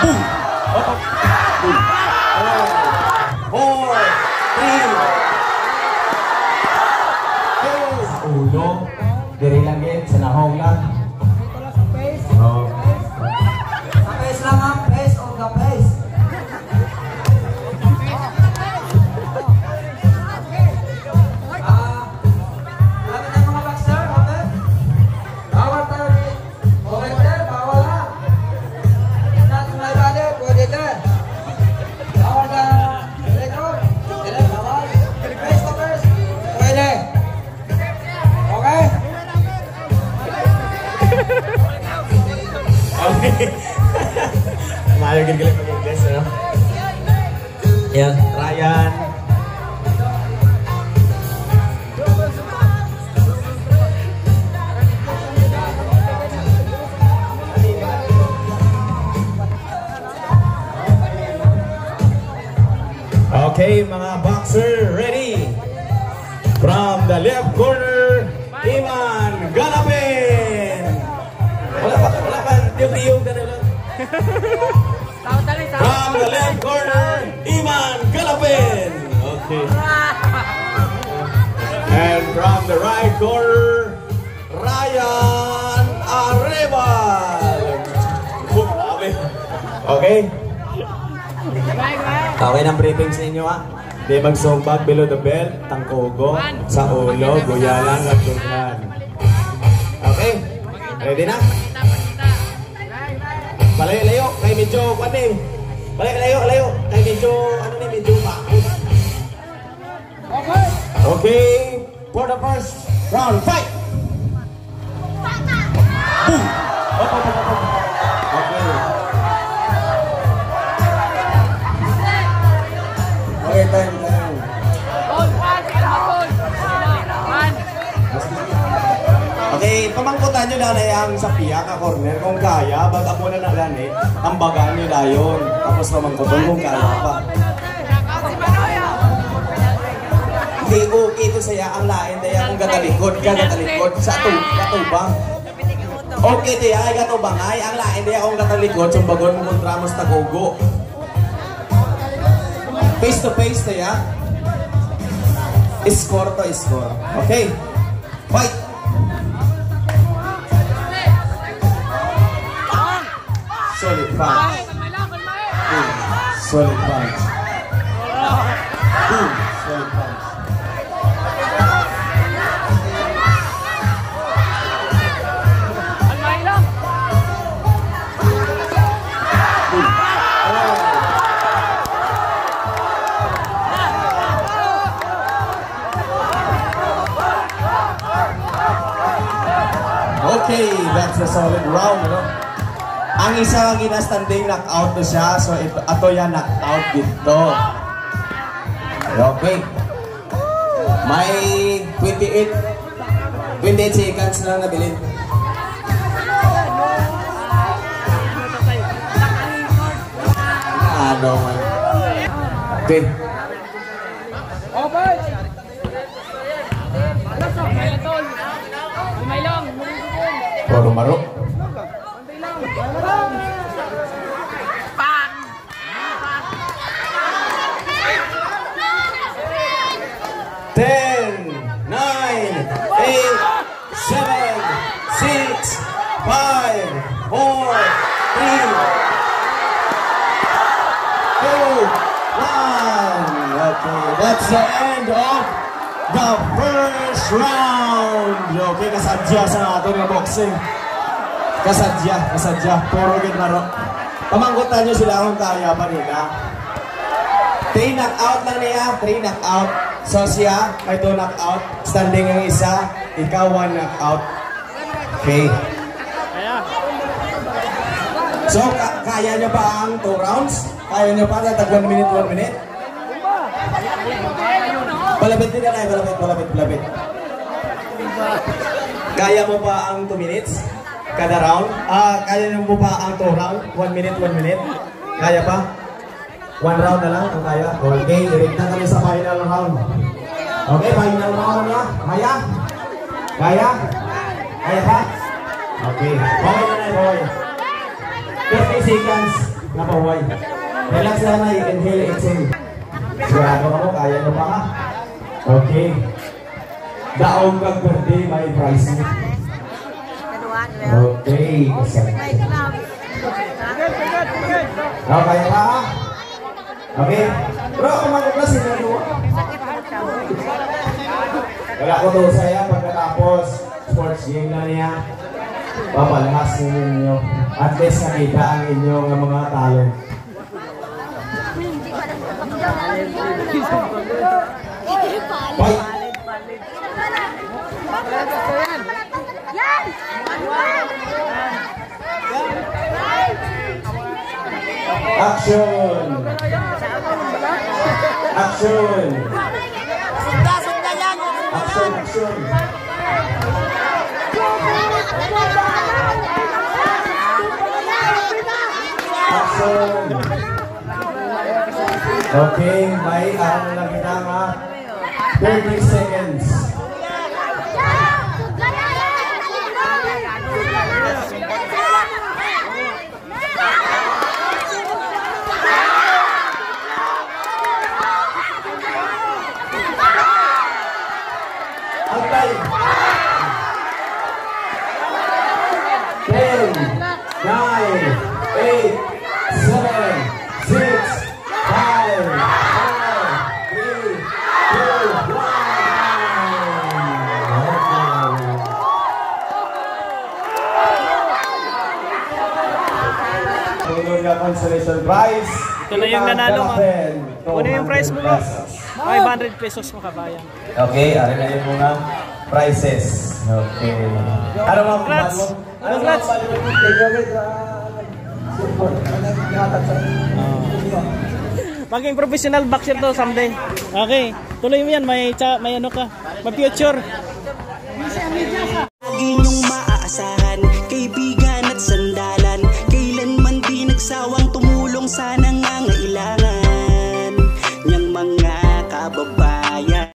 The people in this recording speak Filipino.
Boom! Boom! 4, 3, 2, 1. Diri lang yan, sa nahong lang. Oh. Sa pace lang ang pace on the pace. Lagi na mga boxer, okay? Bawal tayo. Okay, sir, bawal na. Natin may bali, pwede na. Bawal na. Record. Dili, bawal. Pace to pace. Pwede. Okay? Okay. Mayagin galing mag-English, ano? Yan, Ryan. Okay, mga boxer, ready? From the left corner, Iman Galapin! Wala pa, yung ganun. From the left corner, Iman Galapin! Okay. And from the right corner, Ryan Arrebal! Okay? Okay ng briefing sa inyo, ha? Di magsumbag below the belt, tangkogo, sa ulo, guyalan, at lugnan. Okay? Ready na? Palayo-layo, kay medyo, ano eh? Palayo-layo, kay medyo, ano eh, medyo bakit. Okay, for the first round, fight! Boom! Okay. Okay, time. Okay, pamangkutan nyo na yung sa piyak ka corner kung kaya, baga po na nalan eh, tambagan nyo na yun, tapos pamangkutan kung kaya pa. Hindi, okay ito saya ang lain dahil kung gatalikod sa katubang. Okay ito ay katubang ay, ang lain dahil kung gatalikod, sumbagon mo kontra mo sa tagogo. Face to face tayo. Score to score. Okay. Fight. Solid punch. Solid punch. Solid punch. Okay, that's a solid round, no? Ang isa ginastanding knockout to siya, so ato yan knockout dito. Okay. May 28 seconds lang nabilin. Ano man. Okay. Puro marok. 10, 9, 8, 7, 6, 5, 4, 3, 2, 1. Okay, that's the end of the first round. Okay, kasadya sa ato ng boxing. Kasadya. Puro gitnaro. Pamangkutan nyo sila kung kaya pa nila. 3 knockout lang niya, 3 knockout. So siya, may 2 knockout. Standing ang isa, ikaw 1 knockout. Okay. So, kaya nyo ba ang 2 rounds? Kaya nyo pa na tag 1 minute, 1 minute? Palapit din na palapit. Kaya mo pa ang 2 minutes? Kada round? Kaya mo pa ang 2 round? 1 minute, 1 minute? Kaya pa? 1 round na lang kung kaya. Okay, direct na kami sa final round. Okay, final round na. Kaya? Kaya? Kaya pa? Okay. Okay na, boy. 30 seconds. Napahuay. Relax lang na, inhale, exhale. Sigurado ako, kaya nyo pa ha? Okay. Daong kang birthday, may price mo. Okay. Kaya pa ha? Okay. Bro, kumagod na sila doon. Wala ko doon saya pagkatapos sports game na niya. Papalahas ninyo. At least nakita ang inyong mga talent. Bye! Action! Action! Action, action! Action! Okay, may ano lang kita nga 30 seconds. Antay! 10, 9, 8, 7, 6, 5, 4, 3, 2, 1. Tunod nga consolation prize. Ito na yung nanalo mo. Ano yung prize mo ba? 500 pesos mo kabayan. Okay, arin na yung mga prizes. Okay. Ano mga kumpaan mo? Ano mga kumpaan mo? Maging professional boxer to someday. Okay, tuloy mo yan. May ano ka. May future. Lagi niyong maaasahan, kaibigan at sandalan. Kailanman di nagsawang tumulong sa nangangailangan niyang mga kababa.